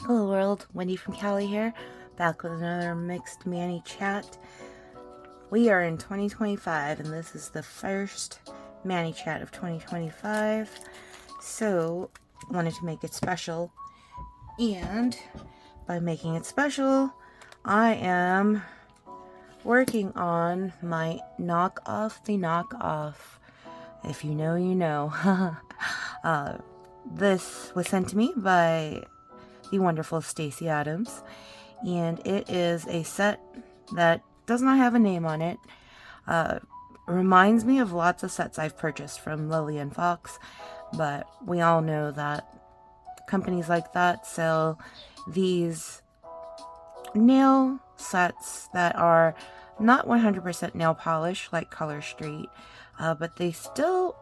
Hello world, Wendy from Cali here, back with another mixed Manny chat. We are in 2025 and this is the first Manny chat of 2025, so wanted to make it special, and by making it special, I am working on my knock off the knockoff. If you know, you know. This was sent to me by the wonderful Stacy Adams, and it is a set that does not have a name on it. Reminds me of lots of sets I've purchased from Lily and Fox, but we all know that companies like that sell these nail sets that are not 100% nail polish like Color Street, but they still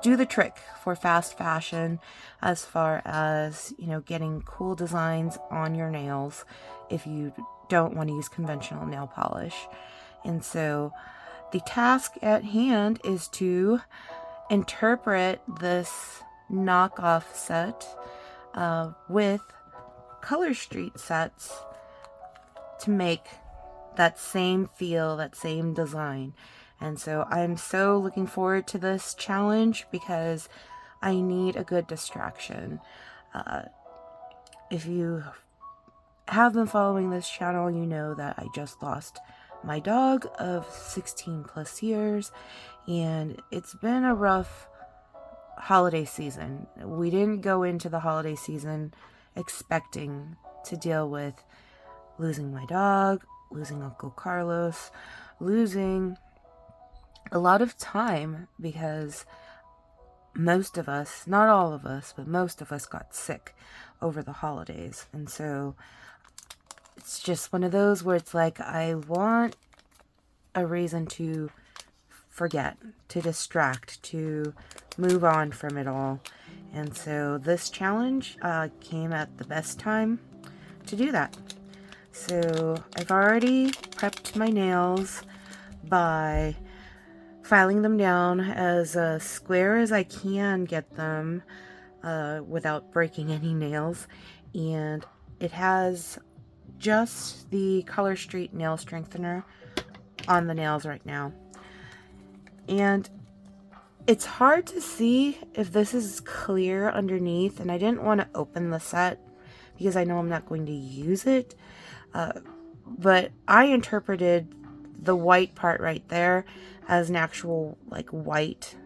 do the trick for fast fashion as far as, you know, getting cool designs on your nails if you don't want to use conventional nail polish. And so the task at hand is to interpret this knockoff set with Color Street sets to make that same feel, that same design. And so I'm so looking forward to this challenge because I need a good distraction. If you have been following this channel, you know that I just lost my dog of 16 plus years, and it's been a rough holiday season. We didn't go into the holiday season expecting to deal with losing my dog, losing Uncle Carlos, losing a lot of time, because most of us, not all of us, but most of us got sick over the holidays. And so it's just one of those where it's like, I want a reason to forget, to distract, to move on from it all. And so this challenge came at the best time to do that. So I've already prepped my nails by filing them down as square as I can get them without breaking any nails. And it has just the Color Street nail strengthener on the nails right now. And it's hard to see if this is clear underneath, and I didn't want to open the set because I know I'm not going to use it. But I interpreted the white part right there as an actual like white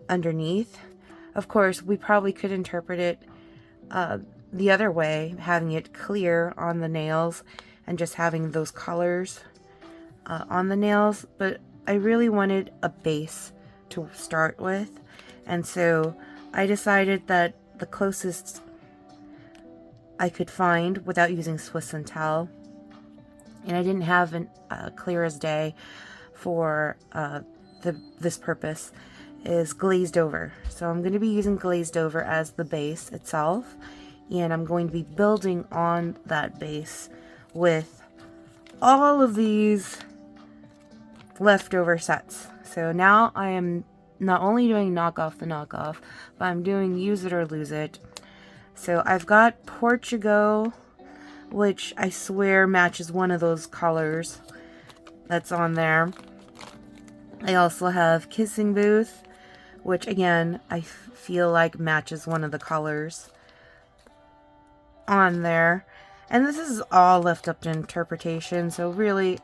underneath. Of course, we probably could interpret it the other way, having it clear on the nails and just having those colors on the nails, but I really wanted a base to start with, and so I decided that the closest I could find without using Swiss and towel, and I didn't have a clear as day for this purpose, is Glazed Over. So I'm going to be using Glazed Over as the base itself, and I'm going to be building on that base with all of these leftover sets. So now I am not only doing knock off the knockoff, but I'm doing use it or lose it. So I've got Port-ugal, which I swear matches one of those colors that's on there. I also have Kissing Booth, which again, I feel like matches one of the colors on there. And this is all left up to interpretation, so really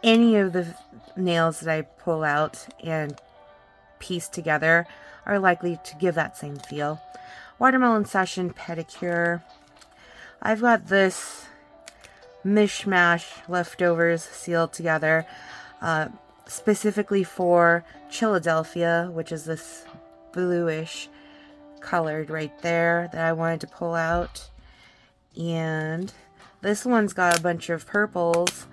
any of the nails that I pull out and piece together are likely to give that same feel. Watermelon Session Pedicure. I've got this mishmash leftovers sealed together specifically for Chilladelphia, which is this bluish colored right there that I wanted to pull out. And this one's got a bunch of purples.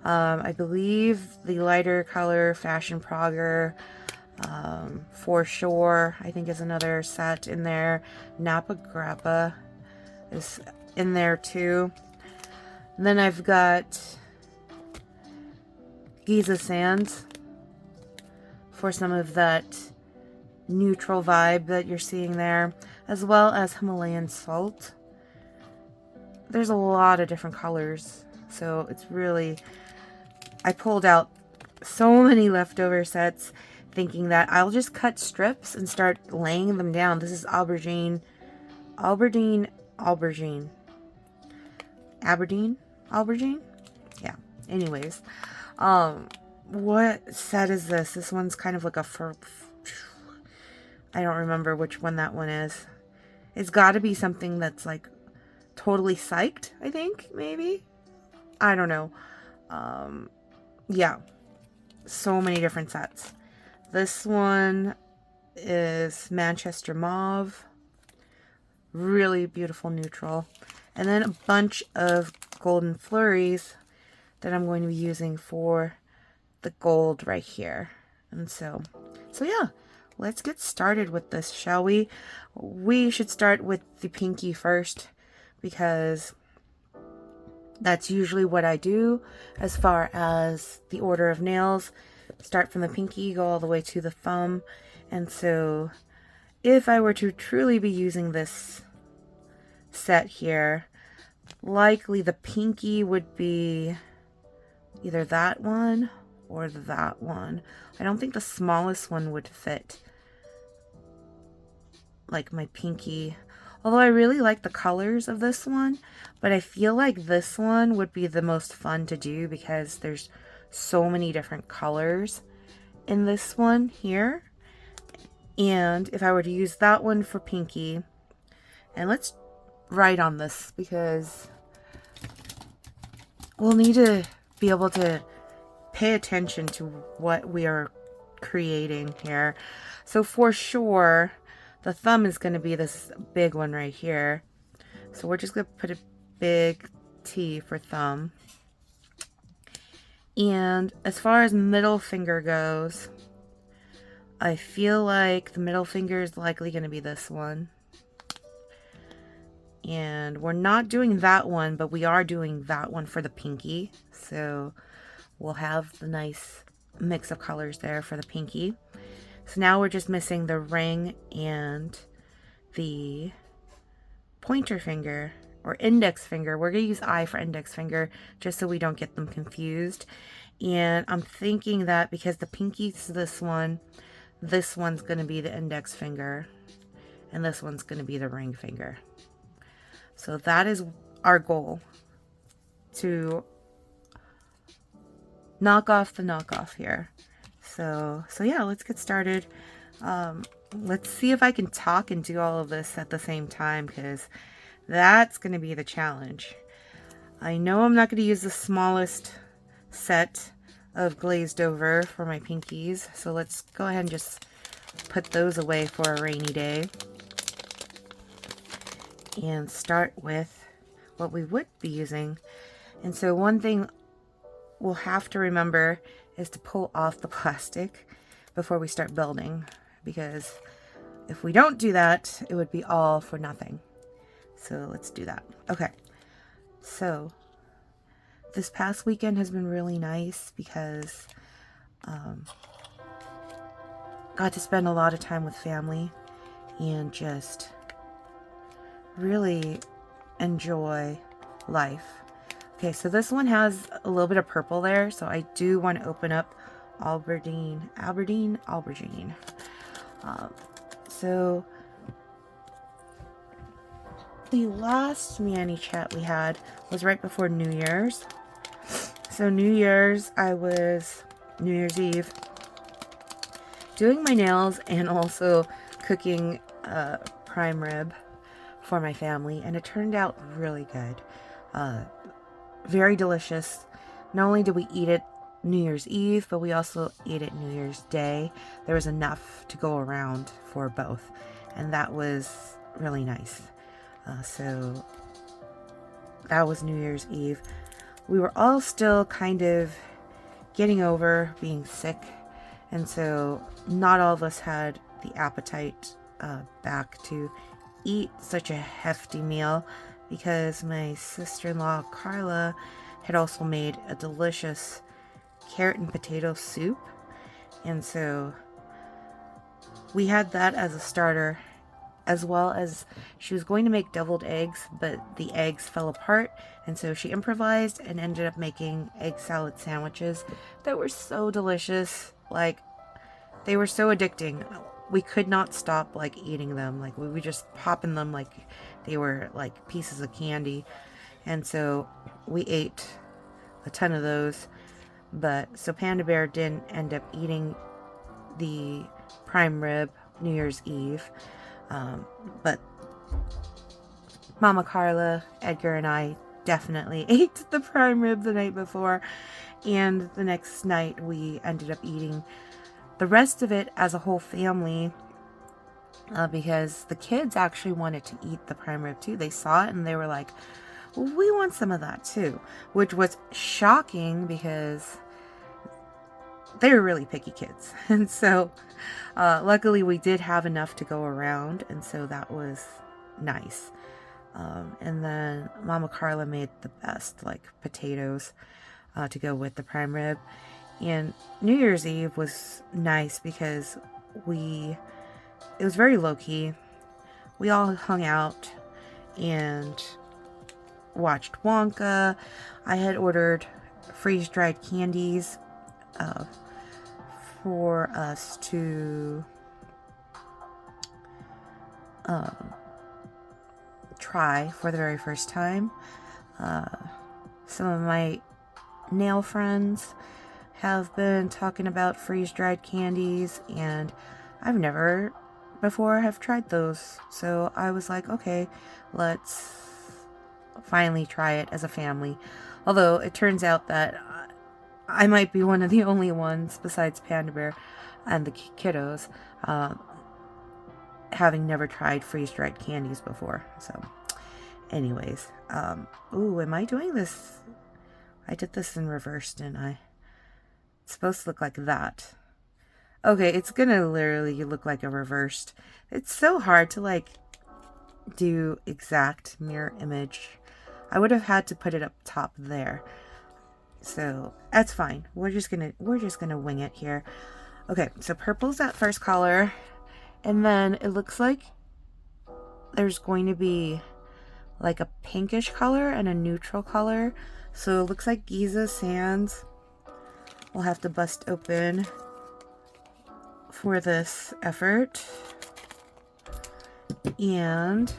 I believe the lighter color Fashion Progger, For Sure, I think is another set in there. Napa Grappa is in there too. And then I've got Giza Sands for some of that neutral vibe that you're seeing there, as well as Himalayan Salt. there's a lot of different colors. So it's really, I pulled out so many leftover sets thinking that I'll just cut strips and start laying them down. This is Aberdeen Aubergine. Aberdeen Aubergine? Yeah. Anyways, what set is this? This one's kind of like a fur. I don't remember which one that one is. It's got to be something that's like totally psyched, I think, maybe. I don't know. Yeah. So many different sets. This one is Manchester Mauve. Really beautiful neutral. And then a bunch of golden flurries that I'm going to be using for the gold right here. And so yeah, let's get started with this, shall we? We should start with the pinky first, because that's usually what I do as far as the order of nails. Start from the pinky, go all the way to the thumb. And so if I were to truly be using this set here, likely the pinky would be either that one or that one. I don't think the smallest one would fit like my pinky. Although I really like the colors of this one, but I feel like this one would be the most fun to do because there's so many different colors in this one here. And if I were to use that one for pinky, and let's write on this because we'll need to be able to pay attention to what we are creating here. So for sure, the thumb is going to be this big one right here. So we're just going to put a big T for thumb. And as far as middle finger goes, I feel like the middle finger is likely going to be this one. And we're not doing that one, but we are doing that one for the pinky. So we'll have the nice mix of colors there for the pinky. So now we're just missing the ring and the pointer finger or index finger. We're going to use I for index finger just so we don't get them confused. And I'm thinking that because the pinky's this one's going to be the index finger and this one's going to be the ring finger. So that is our goal, to knock off the knockoff here. So yeah, let's get started. Let's see if I can talk and do all of this at the same time, because that's going to be the challenge. I know I'm not going to use the smallest set of glazed over for my pinkies, so let's go ahead and just put those away for a rainy day and start with what we would be using. And so one thing we'll have to remember is to pull off the plastic before we start building, because if we don't do that, it would be all for nothing. So let's do that. Okay, so this past weekend has been really nice because got to spend a lot of time with family and just really enjoy life. Okay, so this one has a little bit of purple there, so I do want to open up Aberdeen Aubergine. So the last Manny chat we had was right before New Year's. So New Year's Eve doing my nails and also cooking prime rib for my family, and it turned out really good. Very delicious. Not only did we eat it New Year's Eve, but we also ate it New Year's Day. There was enough to go around for both, and that was really nice. So that was New Year's Eve. We were all still kind of getting over being sick, and so not all of us had the appetite back to eat such a hefty meal, because my sister-in-law Carla had also made a delicious carrot and potato soup, and so we had that as a starter as well as she was going to make deviled eggs, but the eggs fell apart, and so she improvised and ended up making egg salad sandwiches that were so delicious. Like, they were so addicting. We could not stop like eating them. Like, we would just pop in them like they were like pieces of candy. And so we ate a ton of those. But so Panda Bear didn't end up eating the prime rib New Year's Eve. But Mama Carla, Edgar, and I definitely ate the prime rib the night before. And the next night we ended up eating the rest of it as a whole family, because the kids actually wanted to eat the prime rib too. They saw it and they were like, we want some of that too, which was shocking because they were really picky kids. And so luckily we did have enough to go around, and so that was nice. And then Mama Carla made the best like potatoes to go with the prime rib. And New Year's Eve was nice because it was very low-key. We all hung out and watched Wonka. I had ordered freeze-dried candies for us to try for the very first time. Some of my nail friends have been talking about freeze-dried candies, and I've never before have tried those. So I was like, okay, let's finally try it as a family. Although it turns out that I might be one of the only ones besides Panda Bear and the kiddos having never tried freeze-dried candies before. So anyways, ooh, am I doing this? I did this in reverse, didn't I? It's supposed to look like that. Okay, it's gonna literally look like a reversed. It's so hard to like do exact mirror image. I would have had to put it up top there. So that's fine. We're just gonna wing it here. Okay, so purple's that first color, and then it looks like there's going to be like a pinkish color and a neutral color. So it looks like Giza Sands we'll have to bust open for this effort. And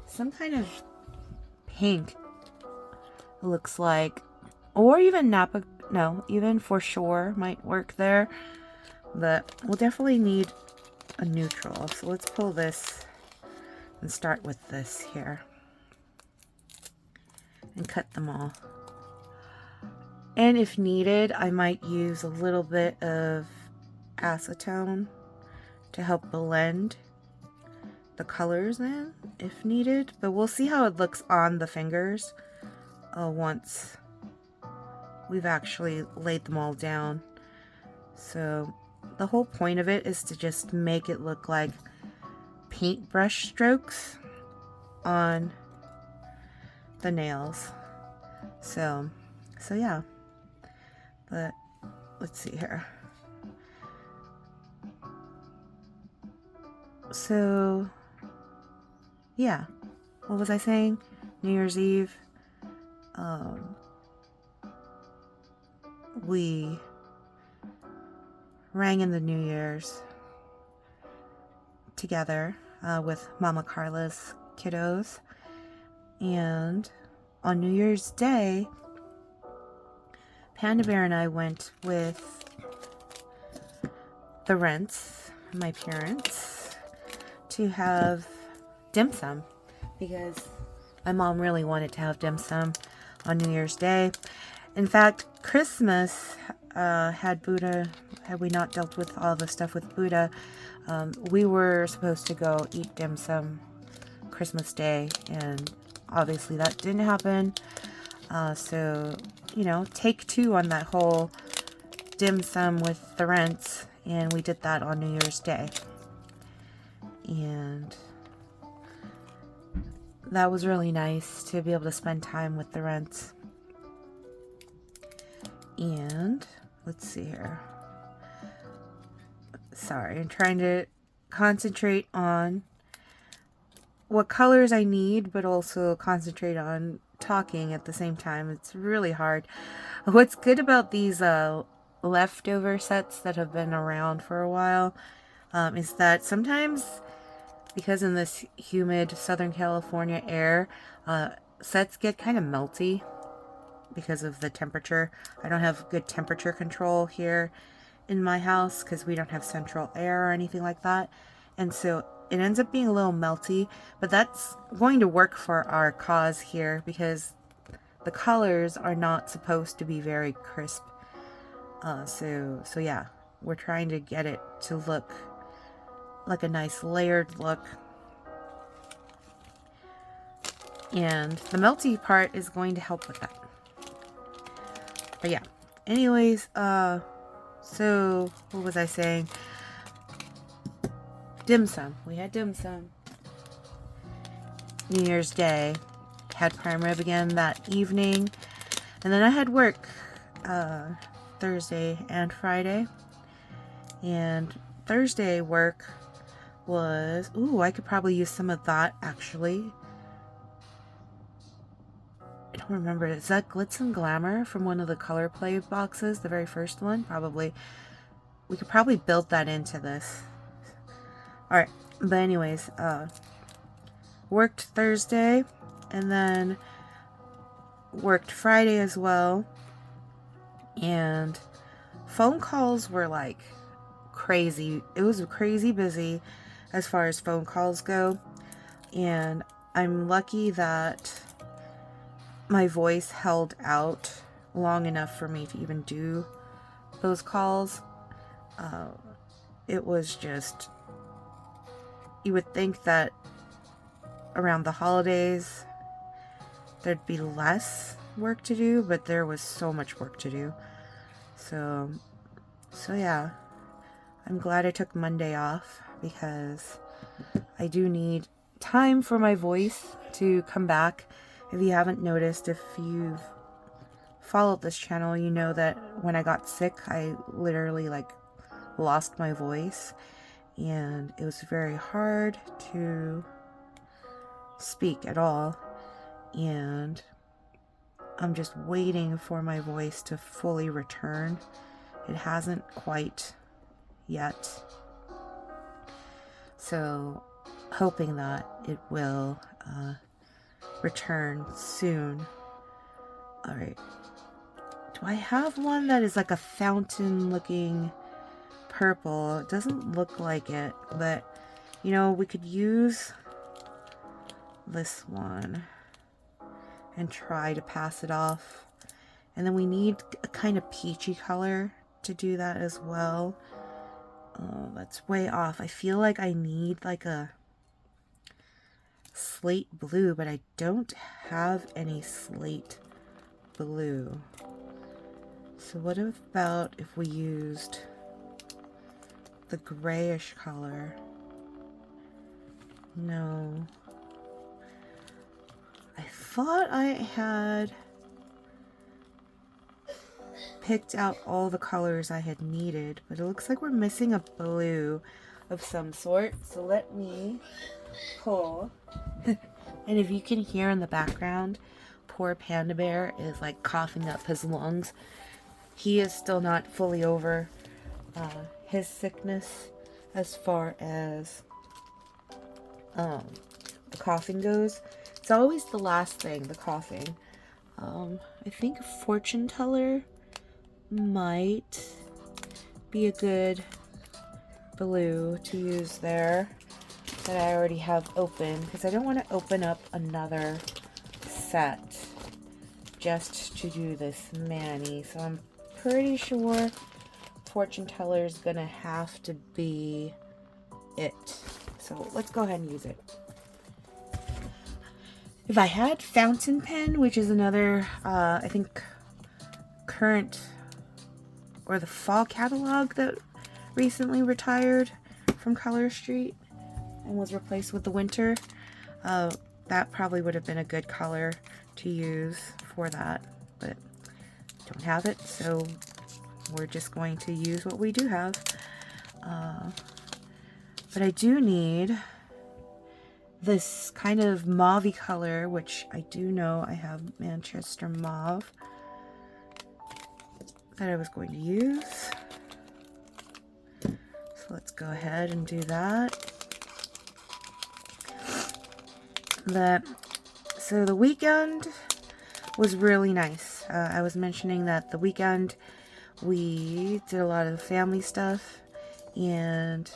some kind of pink, looks like, or even Napa, no, even For Sure might work there, but we'll definitely need a neutral. So let's pull this and start with this here and cut them all. And if needed, I might use a little bit of acetone to help blend the colors in if needed, but we'll see how it looks on the fingers once we've actually laid them all down. So the whole point of it is to just make it look like paintbrush strokes on the nails. So yeah, but let's see here. So yeah, what was I saying? New Year's Eve, we rang in the New Year's together with Mama Carla's kiddos, and on New Year's Day, Panda Bear and I went with the Rents, my parents, to have dim sum because my mom really wanted to have dim sum on New Year's Day. In fact, Christmas had we not dealt with all the stuff with Buddha, we were supposed to go eat dim sum Christmas Day, and obviously that didn't happen. So, you know, take two on that whole dim sum with the Rents, and we did that on New Year's Day. And that was really nice to be able to spend time with the Rents. And let's see here. Sorry, I'm trying to concentrate on what colors I need, but also concentrate on talking at the same time. It's really hard. What's good about these leftover sets that have been around for a while is that sometimes, because in this humid Southern California air, sets get kind of melty because of the temperature. I don't have good temperature control here in my house because we don't have central air or anything like that. And so it ends up being a little melty, but that's going to work for our cause here because the colors are not supposed to be very crisp. So yeah, we're trying to get it to look like a nice layered look. And the melty part is going to help with that. But yeah, anyways, so what was I saying? Dim sum. We had dim sum. New Year's Day. Had prime rib again that evening. And then I had work Thursday and Friday. And Thursday work was... Ooh, I could probably use some of that, actually. I don't remember. Is that Glitz and Glamour from one of the Color Play boxes? The very first one? Probably. We could probably build that into this. Alright, but anyways, worked Thursday, and then worked Friday as well, and phone calls were like crazy. It was crazy busy as far as phone calls go, and I'm lucky that my voice held out long enough for me to even do those calls. It was just... You would think that around the holidays there'd be less work to do, but there was so much work to do. So yeah, I'm glad I took Monday off because I do need time for my voice to come back. If you haven't noticed, if you've followed this channel, you know that when I got sick, I literally like lost my voice. And it was very hard to speak at all. And I'm just waiting for my voice to fully return. It hasn't quite yet. So, hoping that it will return soon. Alright. Do I have one that is like a fountain looking... purple? It doesn't look like it, but you know, we could use this one and try to pass it off. And then we need a kind of peachy color to do that as well. Oh, that's way off. I feel like I need like a slate blue, but I don't have any slate blue. So what about if we used the grayish color? No. I thought I had picked out all the colors I had needed, but it looks like we're missing a blue of some sort. So let me pull. And if you can hear in the background, poor Panda Bear is like coughing up his lungs. He is still not fully over his sickness as far as the coughing goes. It's always the last thing, the coughing. I think Fortune Teller might be a good blue to use there that I already have open, because I don't want to open up another set just to do this mani. So I'm pretty sure Fortune Teller is gonna have to be it. So let's go ahead and use it. If I had Fountain Pen, which is another, I think, current or the fall catalog that recently retired from Color Street and was replaced with the winter, that probably would have been a good color to use for that, but don't have it, so we're just going to use what we do have. But I do need this kind of mauve color, which I do know I have Manchester Mauve that I was going to use. So let's go ahead and do that. So the weekend was really nice. I was mentioning that the weekend we did a lot of family stuff and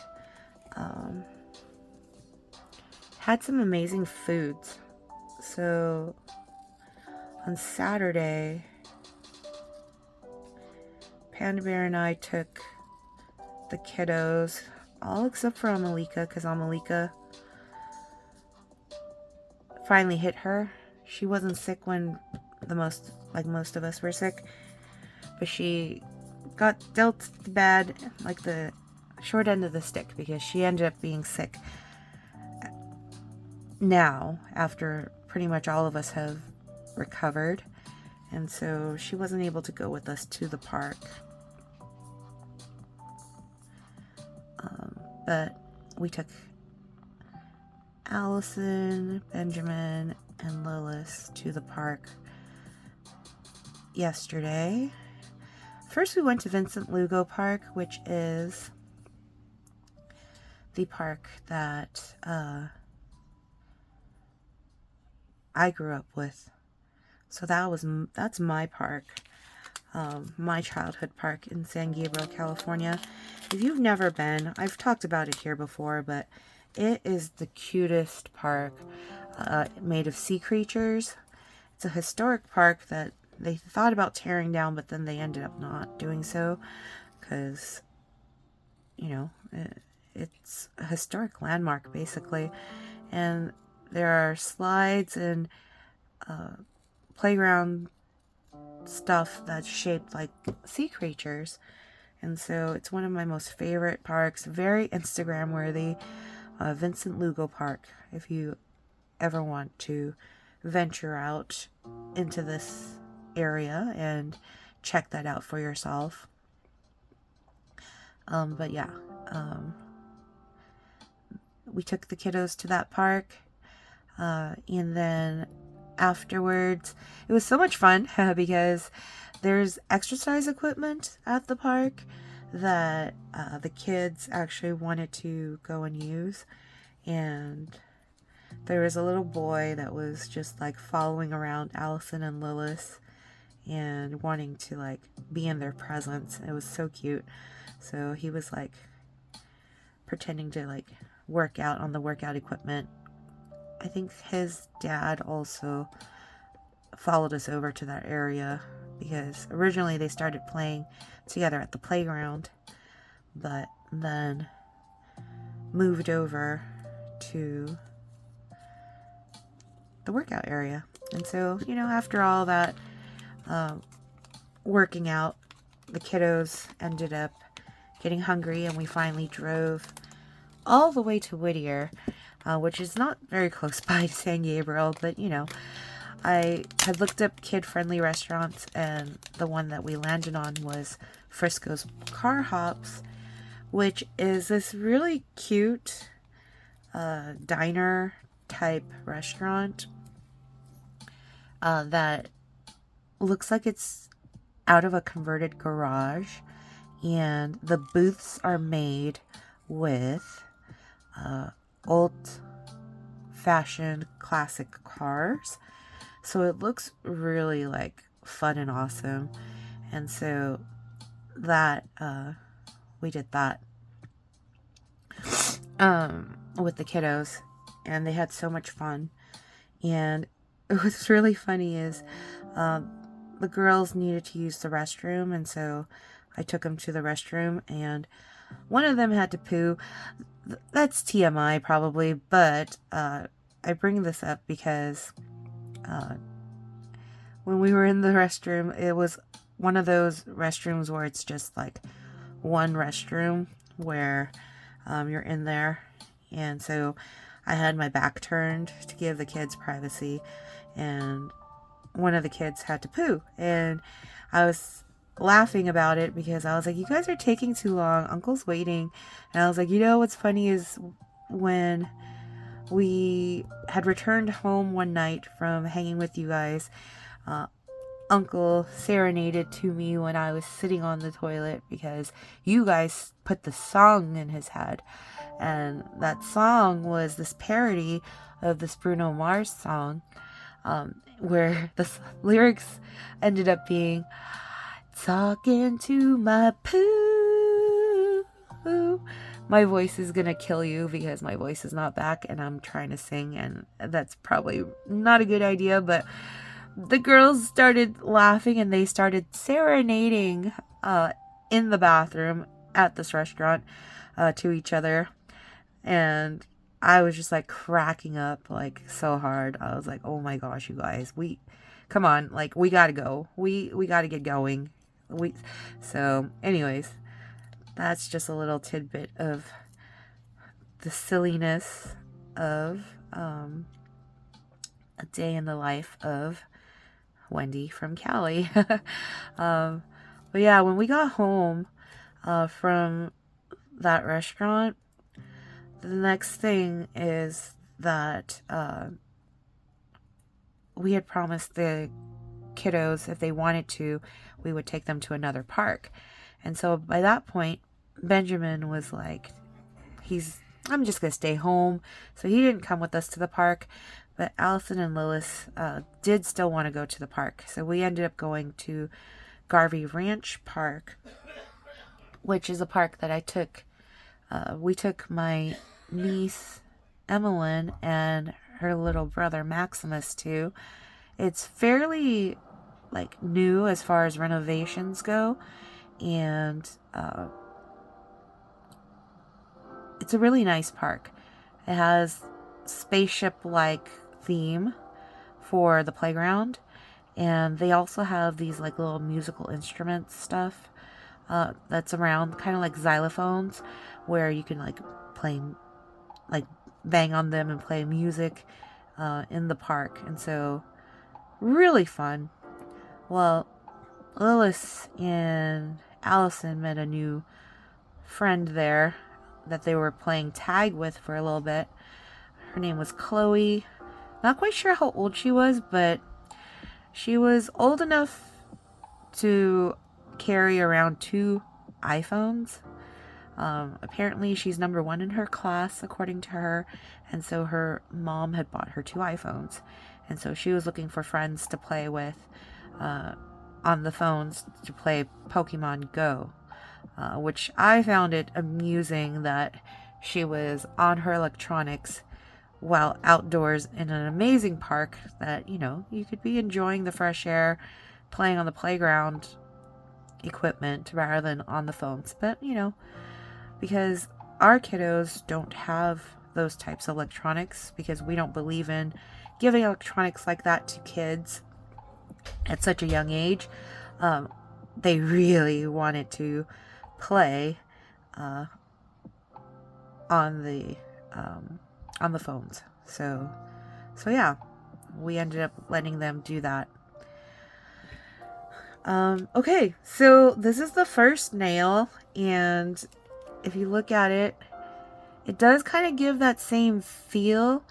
had some amazing foods. So on Saturday, Panda Bear and I took the kiddos, all except for Amalika, because Amalika finally hit her. She wasn't sick when most of us were sick, but she got dealt the short end of the stick, because she ended up being sick now after pretty much all of us have recovered, and so she wasn't able to go with us to the park. But we took Allison, Benjamin, and Lilith to the park yesterday. First we went to Vincent Lugo Park, which is the park that I grew up with. So that's my park, my childhood park in San Gabriel, California. If you've never been, I've talked about it here before, but it is the cutest park, made of sea creatures. It's a historic park that they thought about tearing down, but then they ended up not doing so, because, you know, it's a historic landmark, basically. And there are slides and playground stuff that's shaped like sea creatures. And so it's one of my most favorite parks, very Instagram worthy. Vincent Lugo Park, if you ever want to venture out into this area and check that out for yourself. But yeah, we took the kiddos to that park, and then afterwards it was so much fun because there's exercise equipment at the park that the kids actually wanted to go and use, and there was a little boy that was just like following around Allison and Lilith and wanting to like be in their presence. It was so cute. So he was like pretending to like work out on the workout equipment. I think his dad also followed us over to that area, because originally they started playing together at the playground, but then moved over to the workout area. And so, you know, after all that working out, the kiddos ended up getting hungry, and we finally drove all the way to Whittier, which is not very close by to San Gabriel, but you know, I had looked up kid-friendly restaurants, and the one that we landed on was Frisco's Car Hops, which is this really cute diner type restaurant that looks like it's out of a converted garage, and the booths are made with old-fashioned classic cars. So it looks really like fun and awesome. And so that we did that with the kiddos, and they had so much fun. And what's really funny is the girls needed to use the restroom, and so I took them to the restroom, and one of them had to poo. That's TMI probably, but I bring this up because when we were in the restroom, it was one of those restrooms where it's just like one restroom where you're in there, and so I had my back turned to give the kids privacy, and one of the kids had to poo, and I was laughing about it because I was like, you guys are taking too long, Uncle's waiting. And I was like, you know what's funny is when we had returned home one night from hanging with you guys. Uncle serenaded to me when I was sitting on the toilet because you guys put the song in his head. And that song was this parody of this Bruno Mars song, where the lyrics ended up being, talking to my poo. My voice is gonna kill you because my voice is not back and I'm trying to sing, and that's probably not a good idea, but the girls started laughing and they started serenading in the bathroom at this restaurant to each other. And I was just like cracking up like so hard. I was like, oh my gosh, you guys, come on, like we gotta go. We gotta get going. So anyways, that's just a little tidbit of the silliness of a day in the life of Wendy from Cali. But yeah, when we got home from that restaurant, the next thing is that we had promised the kiddos, if they wanted to, we would take them to another park. And so by that point, Benjamin was like, I'm just going to stay home. So he didn't come with us to the park. But Allison and Lilith did still want to go to the park. So we ended up going to Garvey Ranch Park, which is a park that we took my niece, Emmeline, and her little brother, Maximus, to. It's fairly, like, new as far as renovations go. And it's a really nice park. It has spaceship-like theme for the playground, and they also have these like little musical instruments stuff that's around, kind of like xylophones, where you can like play, like bang on them and play music in the park. And so really fun. Well, Lilith and Allison met a new friend there that they were playing tag with for a little bit. Her name was Chloe. Not quite sure how old she was, but she was old enough to carry around 2 iPhones. Apparently she's number 1 in her class, according to her, and so her mom had bought her 2 iPhones. And so she was looking for friends to play with on the phones to play Pokemon Go, which I found it amusing that she was on her electronics while outdoors in an amazing park that, you could be enjoying the fresh air, playing on the playground equipment rather than on the phones. But, because our kiddos don't have those types of electronics, because we don't believe in giving electronics like that to kids at such a young age, they really wanted to play on the phones. So yeah, we ended up letting them do that. Okay, so this is the first nail, and if you look at it, it does kind of give that same feel,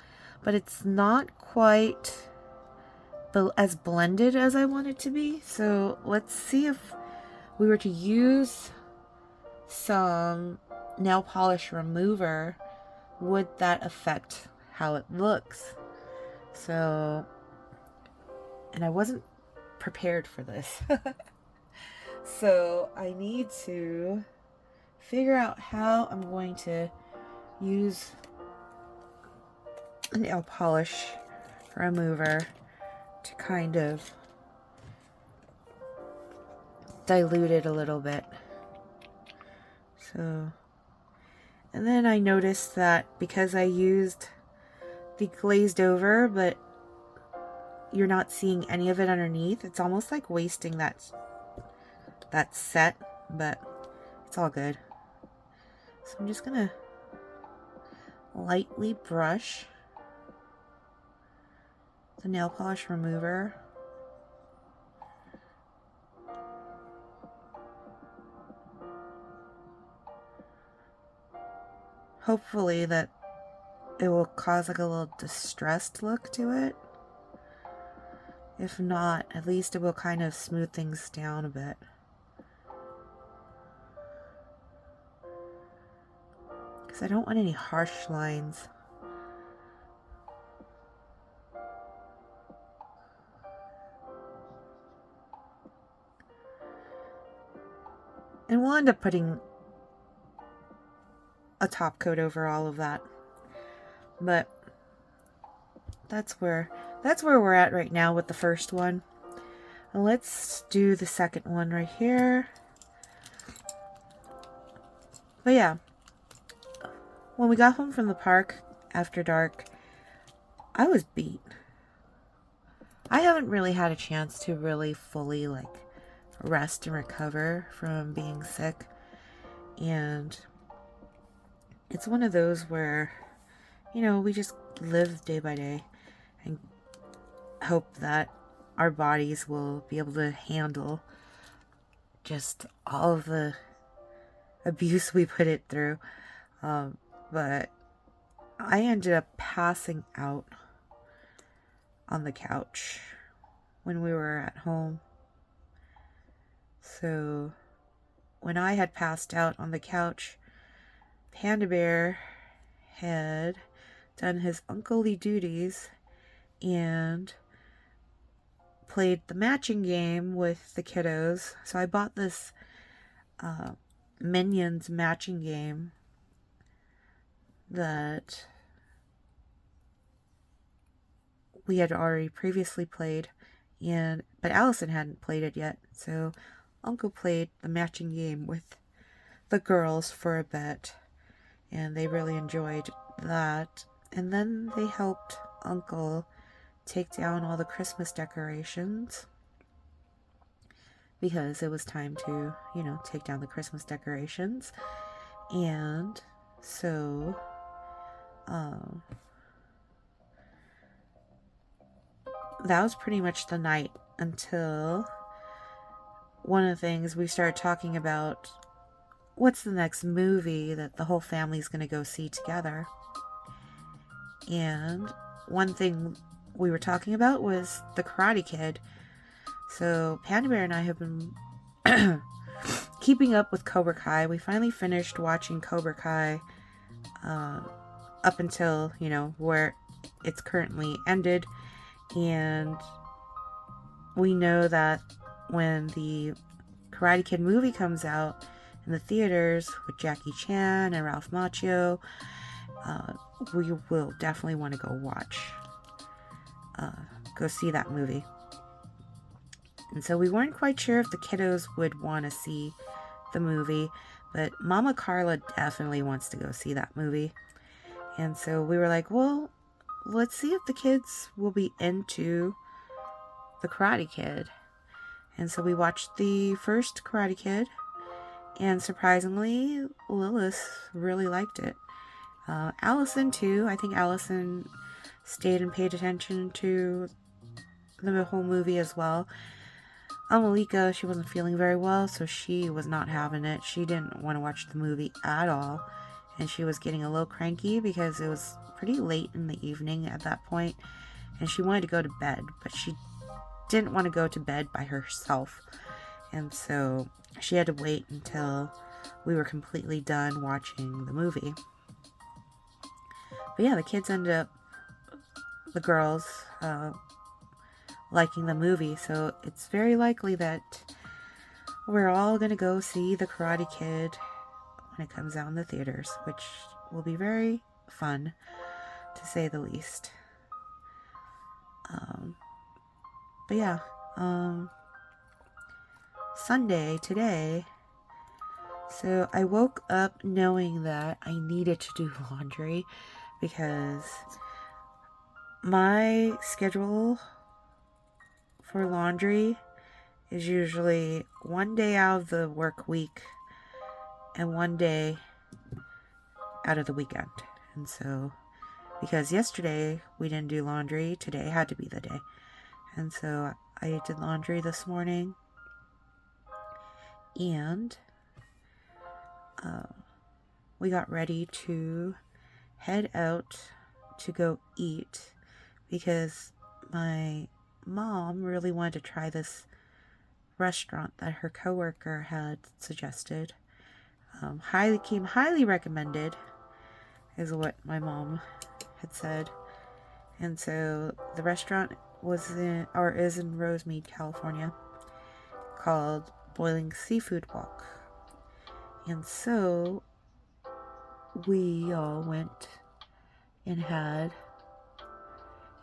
but it's not quite as blended as I want it to be. So let's see if we were to use some nail polish remover, would that affect how it looks? So, and I wasn't prepared for this. So I need to figure out how I'm going to use a nail polish remover to kind of dilute it a little bit. So, and then I noticed that because I used the glazed over, but you're not seeing any of it underneath, it's almost like wasting that set, but it's all good. So I'm just gonna lightly brush the nail polish remover. Hopefully that it will cause like a little distressed look to it. If not, at least it will kind of smooth things down a bit. Because I don't want any harsh lines. And we'll end up putting a top coat over all of that. But that's where we're at right now with the first one. And let's do the second one right here. But yeah, when we got home from the park after dark, I was beat. I haven't really had a chance to really fully like rest and recover from being sick. And it's one of those where, you know, we just live day by day and hope that our bodies will be able to handle just all of the abuse we put it through. But I ended up passing out on the couch when we were at home. So when I had passed out on the couch, Panda Bear had done his unclely duties and played the matching game with the kiddos. So I bought this Minions matching game that we had already previously played, but Allison hadn't played it yet. So Uncle played the matching game with the girls for a bit, and they really enjoyed that. And then they helped Uncle take down all the Christmas decorations, because it was time to, you know, take down the Christmas decorations. And so that was pretty much the night until one of the things we started talking about, what's the next movie that the whole family's going to go see together. And one thing we were talking about was The Karate Kid. So Panda Bear and I have been keeping up with Cobra Kai. We finally finished watching Cobra Kai up until, you know, where it's currently ended. And we know that when the Karate Kid movie comes out in the theaters with Jackie Chan and Ralph Macchio, we will definitely want to go see that movie. And so we weren't quite sure if the kiddos would want to see the movie, but Mama Carla definitely wants to go see that movie. And so we were like, well, let's see if the kids will be into the Karate Kid. And so we watched the first Karate Kid, and surprisingly, Lilith really liked it. Allison too. I think Allison stayed and paid attention to the whole movie as well. Malika, she wasn't feeling very well, so she was not having it. She didn't want to watch the movie at all, and she was getting a little cranky because it was pretty late in the evening at that point, and she wanted to go to bed, but she didn't want to go to bed by herself, and so she had to wait until we were completely done watching the movie. But yeah, the kids ended up, the girls, liking the movie, so it's very likely that we're all going to go see the Karate Kid when it comes out in the theaters, which will be very fun, to say the least. But yeah, Sunday, today, so I woke up knowing that I needed to do laundry, because my schedule for laundry is usually one day out of the work week and one day out of the weekend. And so, because yesterday we didn't do laundry, today had to be the day. And so I did laundry this morning, and we got ready to head out to go eat because my mom really wanted to try this restaurant that her coworker had suggested. Highly recommended is what my mom had said. And so the restaurant is in Rosemead, California, called Boiling Seafood Walk. And so we all went and had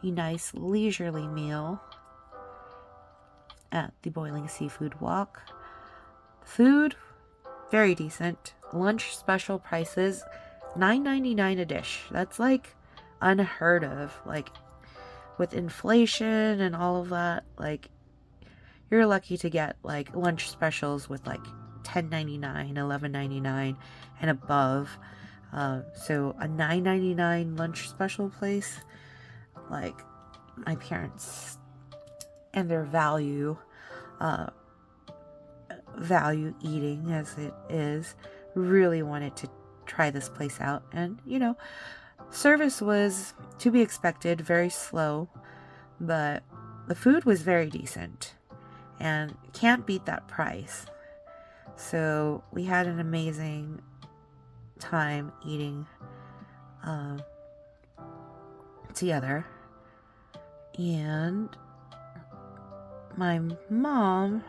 a nice leisurely meal at the Boiling Seafood Walk. Food, very decent. Lunch special prices, $9.99 a dish. That's like unheard of. Like, with inflation and all of that, like, you're lucky to get like lunch specials with like $10.99, $11.99 and above. So a $9.99 lunch special place, like, my parents and their value eating as it is, really wanted to try this place out. And, you know, service was to be expected, very slow, but the food was very decent and can't beat that price. So we had an amazing time eating together. And my mom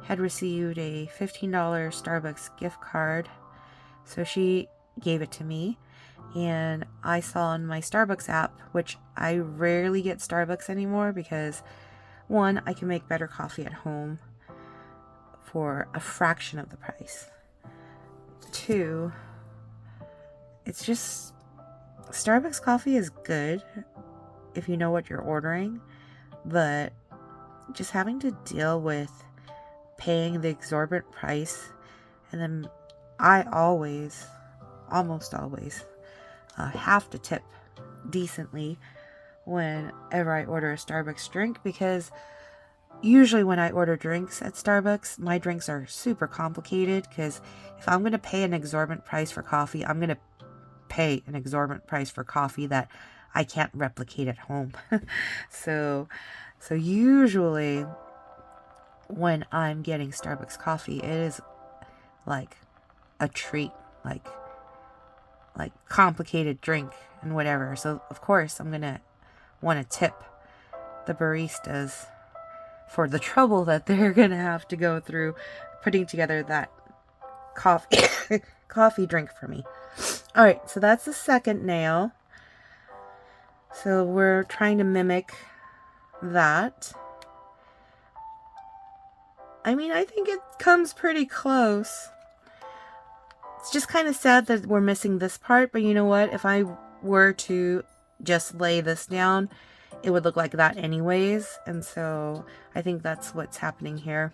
had received a $15 Starbucks gift card, so she gave it to me. And I saw on my Starbucks app, which I rarely get Starbucks anymore because, one, I can make better coffee at home for a fraction of the price. Two, it's just, Starbucks coffee is good if you know what you're ordering, but just having to deal with paying the exorbitant price, and then I almost always have to tip decently whenever I order a Starbucks drink, because usually when I order drinks at Starbucks, my drinks are super complicated, because if I'm going to pay an exorbitant price for coffee, I'm going to pay an exorbitant price for coffee that I can't replicate at home. So usually when I'm getting Starbucks coffee, it is like a treat, like complicated drink and whatever. So of course I'm gonna want to tip the baristas for the trouble that they're gonna have to go through putting together that coffee drink for me. All right, so that's the second nail. So we're trying to mimic that. I mean, I think it comes pretty close. It's just kind of sad that we're missing this part, but you know what? If I were to just lay this down, it would look like that anyways. And so I think that's what's happening here.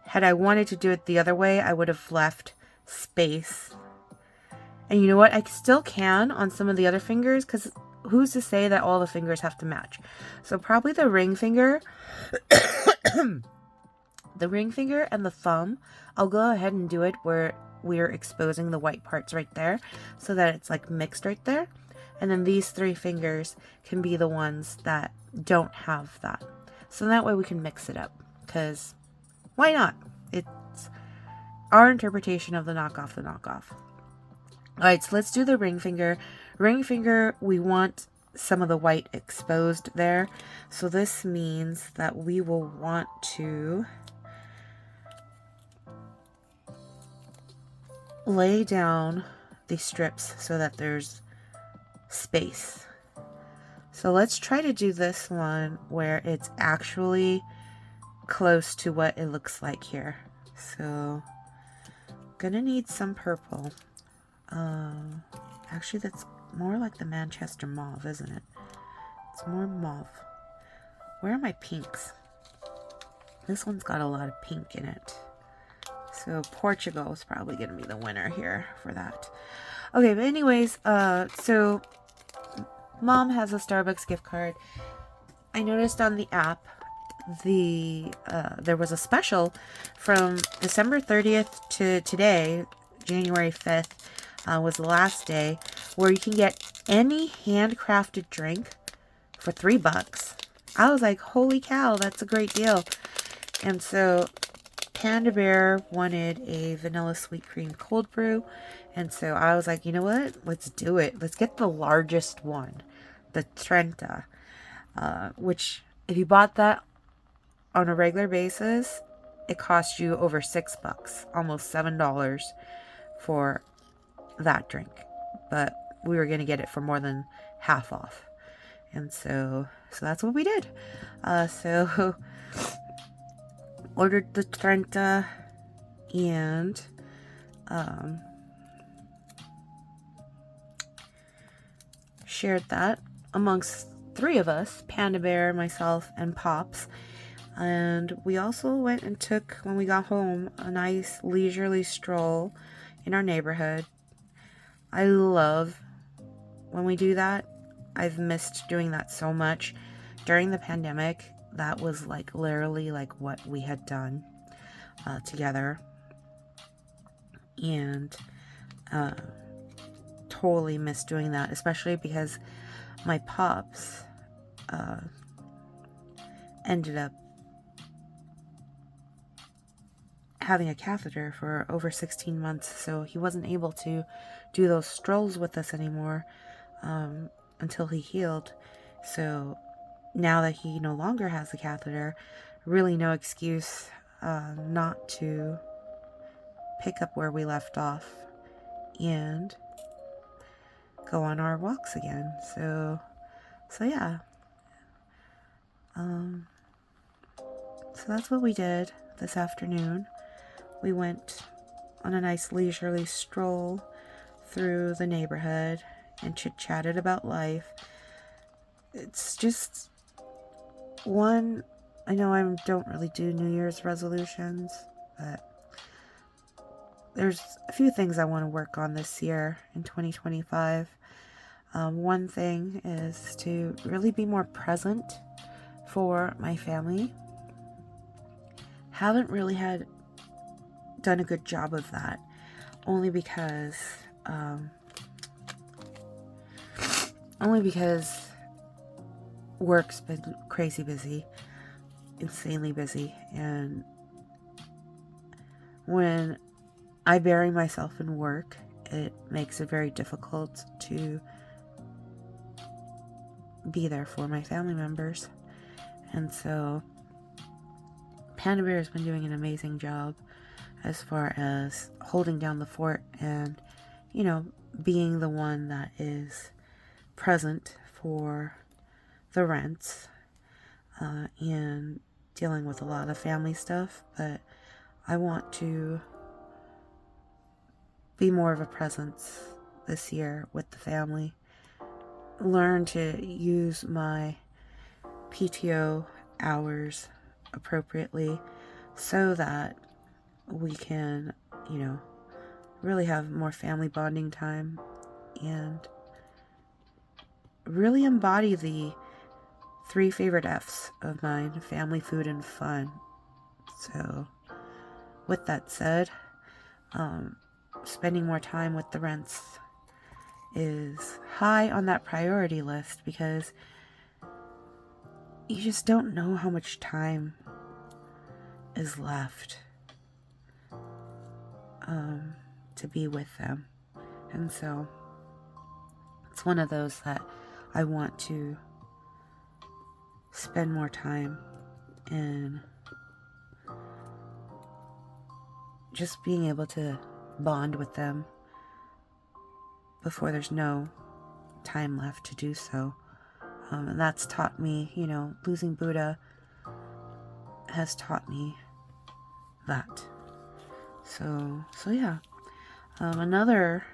Had I wanted to do it the other way, I would have left space. And you know what? I still can on some of the other fingers, because who's to say that all the fingers have to match? So probably the ring finger, the ring finger and the thumb, I'll go ahead and do it where we're exposing the white parts right there, so that it's like mixed right there. And then these three fingers can be the ones that don't have that. So that way we can mix it up, because why not? It's our interpretation of the knockoff. Alright, so let's do the ring finger. Ring finger, we want some of the white exposed there. So this means that we will want to lay down the strips so that there's space. So let's try to do this one where it's actually close to what it looks like here. So gonna need some purple. Actually, that's more like the Manchester mauve, isn't it? It's more mauve. Where are my pinks? This one's got a lot of pink in it. So Port-ugal is probably going to be the winner here for that. Okay, but anyways, so Mom has a Starbucks gift card. I noticed on the app there was a special from December 30th to today, January 5th. was the last day, where you can get any handcrafted drink for $3. I was like, holy cow, that's a great deal. And so Panda Bear wanted a vanilla sweet cream cold brew. And so I was like, you know what? Let's do it. Let's get the largest one, the Trenta, which if you bought that on a regular basis, it cost you over $6, almost $7 for that drink. But we were going to get it for more than half off. And so that's what we did. So ordered the Trenta and shared that amongst 3 of us, Panda Bear, myself, and Pops. And we also went and took, when we got home, a nice leisurely stroll in our neighborhood. I love when we do that. I've missed doing that so much. During the pandemic, that was like literally like what we had done together. And totally missed doing that, especially because my Pops ended up having a catheter for over 16 months, so he wasn't able to do those strolls with us anymore until he healed. So now that he no longer has the catheter, really no excuse not to pick up where we left off and go on our walks again. So yeah. So that's what we did this afternoon. We went on a nice leisurely stroll through the neighborhood and chit-chatted about life. It's just one, I know I don't really do New Year's resolutions, but there's a few things I want to work on this year in 2025. One thing is to really be more present for my family. Haven't really done a good job of that, only because work's been crazy busy, insanely busy, and when I bury myself in work, it makes it very difficult to be there for my family members. And so Panda Bear has been doing an amazing job as far as holding down the fort and, being the one that is present for the rents and dealing with a lot of family stuff. But I want to be more of a presence this year with the family. Learn to use my PTO hours appropriately so that we can, really have more family bonding time and really embody the 3 favorite F's of mine: family, food, and fun. So with that said, spending more time with the rents is high on that priority list, because you just don't know how much time is left to be with them. And so it's one of those that I want to spend more time in just being able to bond with them before there's no time left to do so. And that's taught me, losing Buddha has taught me that. So yeah. Another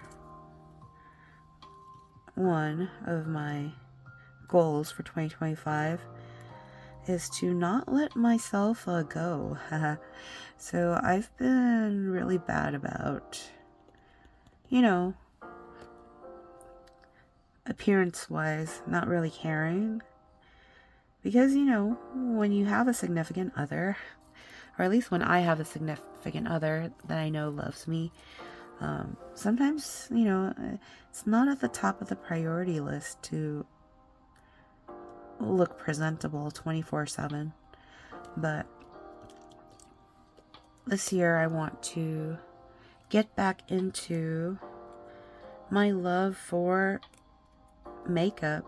one of my goals for 2025 is to not let myself go. So I've been really bad about, appearance-wise, not really caring. Because, when you have a significant other, or at least when I have a significant other that I know loves me, Sometimes, it's not at the top of the priority list to look presentable 24/7. But this year I want to get back into my love for makeup,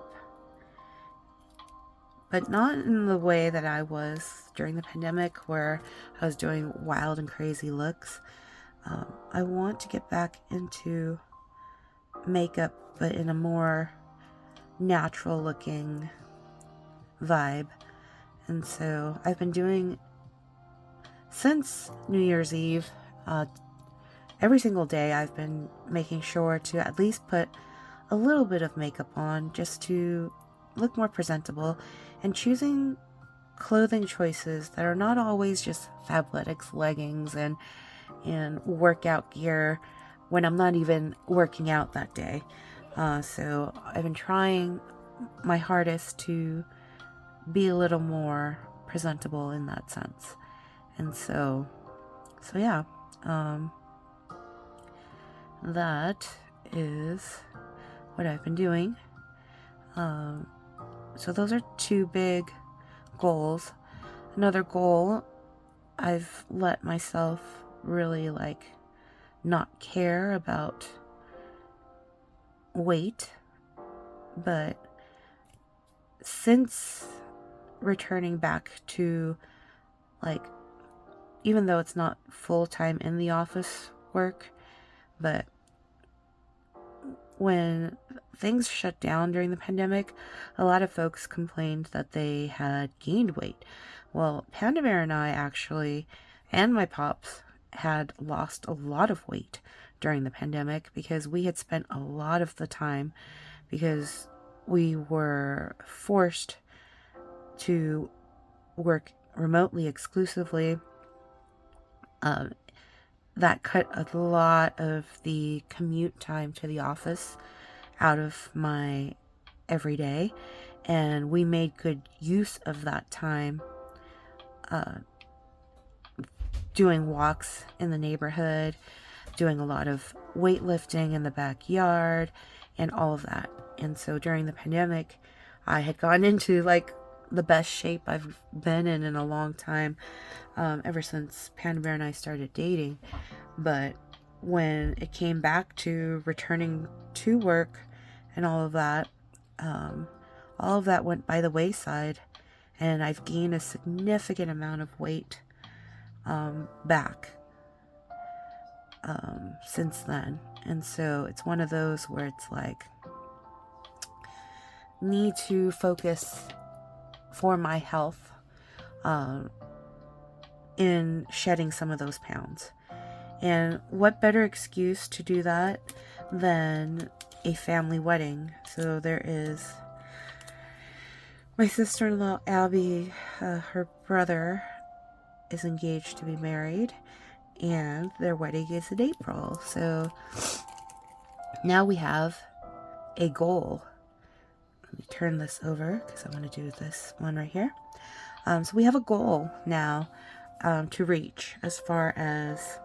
but not in the way that I was during the pandemic where I was doing wild and crazy looks. I want to get back into makeup, but in a more natural looking vibe. And so I've been doing, since New Year's Eve, every single day I've been making sure to at least put a little bit of makeup on just to look more presentable, and choosing clothing choices that are not always just Fabletics leggings and workout gear when I'm not even working out that day. So I've been trying my hardest to be a little more presentable in that sense. And so yeah, that is what I've been doing. So those are two big goals. Another goal, I've let myself really not care about weight, but since returning back to, even though it's not full-time in the office work, but when things shut down during the pandemic, a lot of folks complained that they had gained weight. Well, Panda Bear and I actually, and my pops, had lost a lot of weight during the pandemic because we had spent a lot of the time, because we were forced to work remotely exclusively. That cut a lot of the commute time to the office out of my everyday, and we made good use of that time doing walks in the neighborhood, doing a lot of weightlifting in the backyard, and all of that. And so during the pandemic, I had gone into the best shape I've been in a long time, ever since Panda Bear and I started dating. But when it came back to returning to work and all of that went by the wayside, and I've gained a significant amount of weight back since then. And so it's one of those where it's need to focus for my health in shedding some of those pounds. And what better excuse to do that than a family wedding? So there is my sister-in-law, Abby, her brother is engaged to be married, and their wedding is in April. So now we have a goal. Let me turn this over because I want to do this one right here. So we have a goal now to reach as far as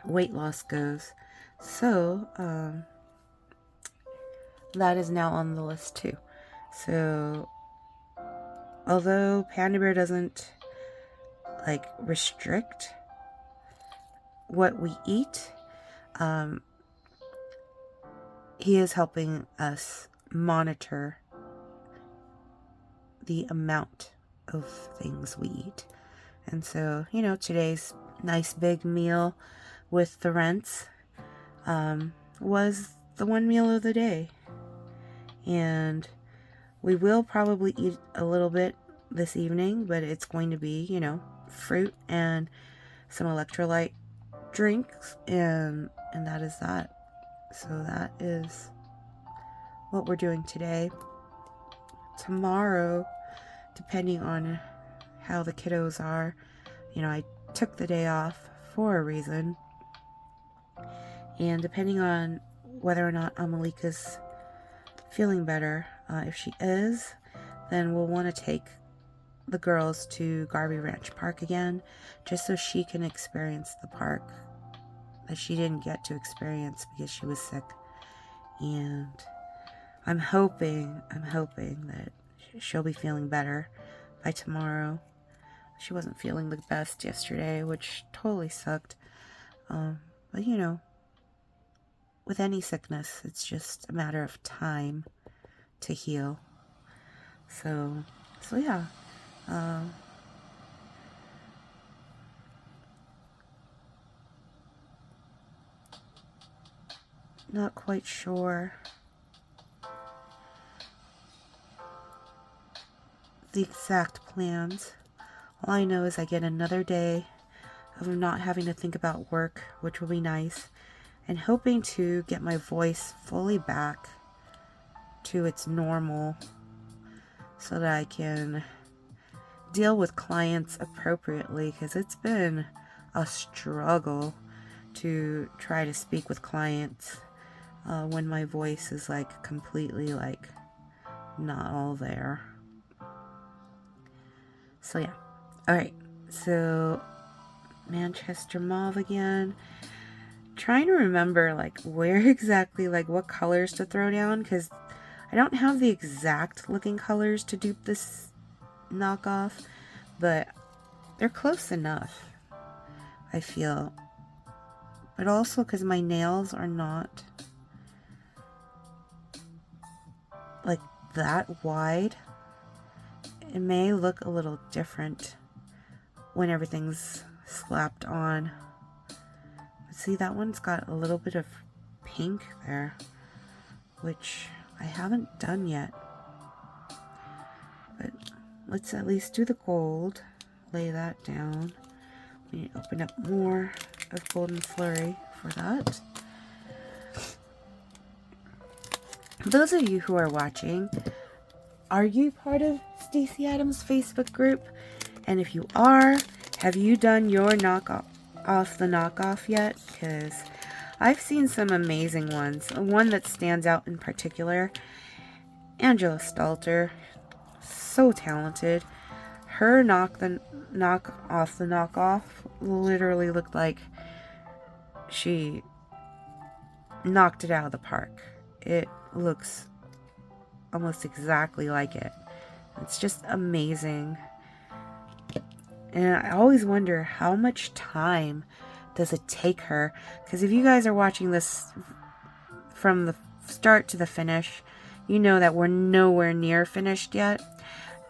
weight loss goes. So that is now on the list too. So although Panda Bear doesn't restrict what we eat, he is helping us monitor the amount of things we eat. And so, today's nice big meal with the rents was the one meal of the day. And we will probably eat a little bit this evening, but it's going to be, fruit and some electrolyte drinks, and that is that. So that is what we're doing today. Tomorrow, depending on how the kiddos are, I took the day off for a reason, and depending on whether or not Amalika's feeling better, if she is, then we'll want to take the girls to Garvey Ranch Park again, just so she can experience the park that she didn't get to experience because she was sick. And I'm hoping that she'll be feeling better by tomorrow. She wasn't feeling the best yesterday, which totally sucked. But you know, with any sickness, it's just a matter of time to heal. So yeah. Not quite sure the exact plans. All I know is I get another day of not having to think about work, which will be nice, and hoping to get my voice fully back to its normal so that I can deal with clients appropriately, because it's been a struggle to try to speak with clients when my voice is like completely like not all there. So yeah. Alright, so Manchester Mauve again. Trying to remember like where exactly, like what colors to throw down, because I don't have the exact looking colors to dupe this knockoff, but they're close enough, I feel. But also because my nails are not like that wide, it may look a little different when everything's slapped on. But see, that one's got a little bit of pink there, which I haven't done yet. But let's at least do the gold. Lay that down. We need to open up more of Golden Flurry for that. Those of you who are watching, are you part of Stacy Adams' Facebook group? And if you are, have you done your knockoff the knockoff yet? Because I've seen some amazing ones. One that stands out in particular, Angela Stalter, so talented. Her knock off the knockoff literally looked like she knocked it out of the park. It looks almost exactly like it. It's just amazing. And I always wonder how much time does it take her, because if you guys are watching this from the start to the finish, you know that we're nowhere near finished yet,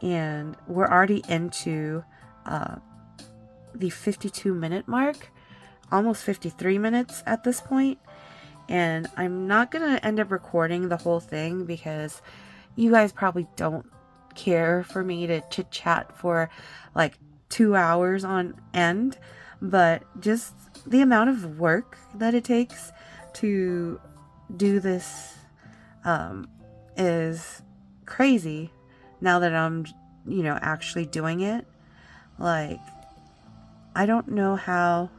and we're already into the 52-minute mark, almost 53 minutes at this point. And I'm not gonna end up recording the whole thing because you guys probably don't care for me to chit chat for like 2 hours on end, but just the amount of work that it takes to do this is crazy now that I'm, you know, actually doing it. Like, I don't know how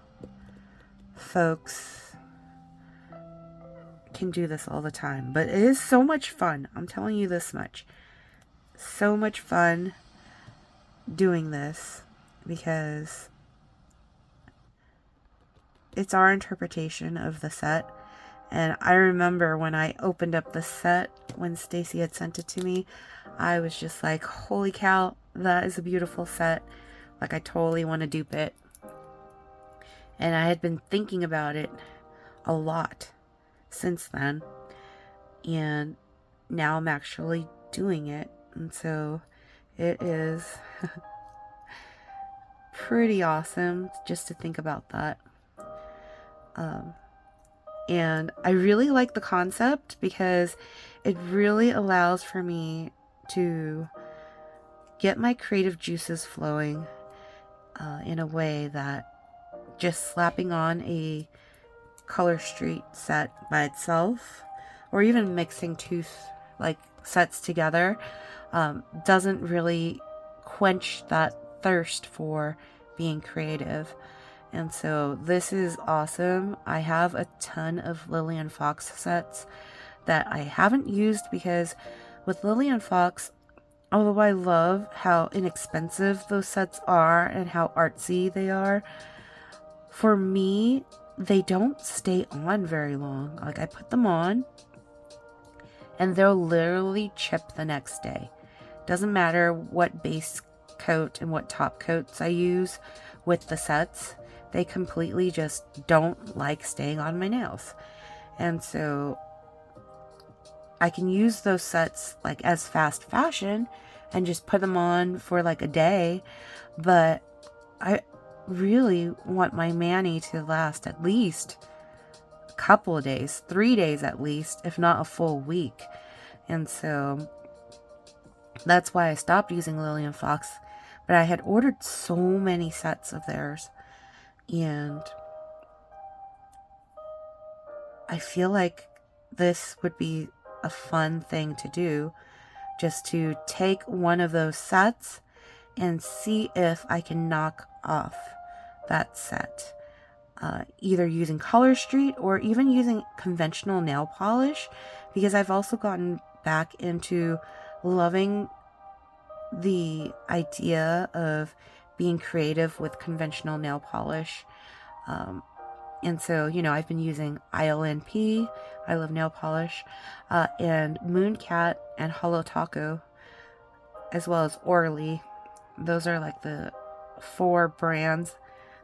folks can do this all the time, but it is so much fun. I'm telling you this much. So much fun doing this because it's our interpretation of the set. And I remember when I opened up the set, when Stacy had sent it to me, I was just like, holy cow, that is a beautiful set. Like, I totally want to dupe it. And I had been thinking about it a lot since then. And now I'm actually doing it. And so it is pretty awesome just to think about that. And I really like the concept because it really allows for me to get my creative juices flowing in a way that just slapping on a color street set by itself, or even mixing two like sets together, doesn't really quench that thirst for being creative. And so this is awesome. I have a ton of Lillian Fox sets that I haven't used because with Lillian Fox, although I love how inexpensive those sets are and how artsy they are, for me, they don't stay on very long. Like, I put them on and they'll literally chip the next day. Doesn't matter what base coat and what top coats I use with the sets. They completely just don't like staying on my nails. And so I can use those sets like as fast fashion and just put them on for like a day. But I really want my mani to last at least a couple of days, 3 days at least, if not a full week. And so that's why I stopped using Lily and Fox. But I had ordered so many sets of theirs. And I feel like this would be a fun thing to do. Just to take one of those sets and see if I can knock off that set. Either using Color Street or even using conventional nail polish. Because I've also gotten back into loving the idea of being creative with conventional nail polish. And so, I've been using ILNP, I Love Nail Polish, and Mooncat and Hollow Taco, as well as Orly. Those are like the 4 brands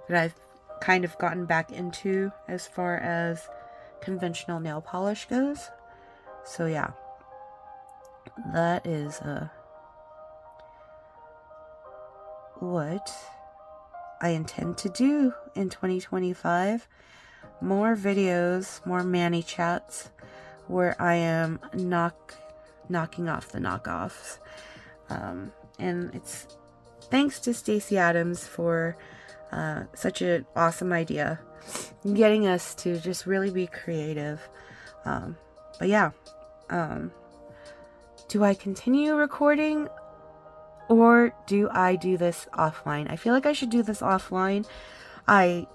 that I've kind of gotten back into as far as conventional nail polish goes. So yeah, that is what I intend to do in 2025. More videos, more mani chats where I am knocking off the knockoffs. And it's thanks to Stacy Adams for such an awesome idea, getting us to just really be creative. But yeah, do I continue recording or do I do this offline? I feel like I should do this offline. I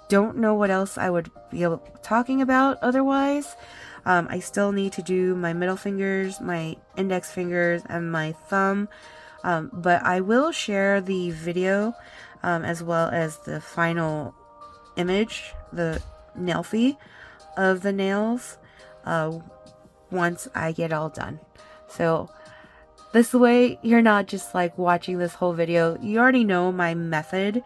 don't know what else I would be talking about otherwise. I still need to do my middle fingers, my index fingers, and my thumb. But I will share the video as well as the final image, the nailfie of the nails, once I get all done. So this way you're not just like watching this whole video. You already know my method,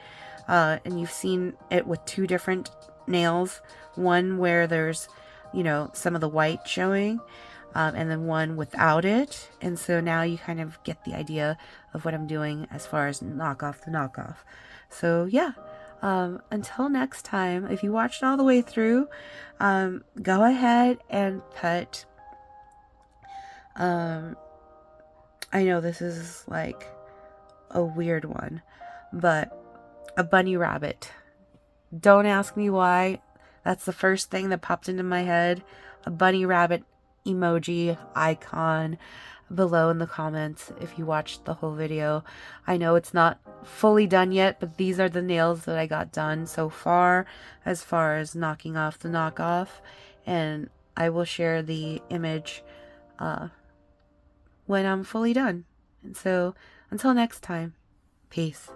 and you've seen it with 2 different nails. One where there's, some of the white showing, and then one without it. And so now you kind of get the idea of what I'm doing as far as knock off the knockoff. So yeah, until next time, if you watched all the way through, go ahead and put, I know this is like a weird one, but a bunny rabbit. Don't ask me why. That's the first thing that popped into my head. A bunny rabbit emoji icon below in the comments if you watched the whole video. I know it's not fully done yet, but these are the nails that I got done so far as knocking off the knockoff. And I will share the image when I'm fully done. And so until next time, peace.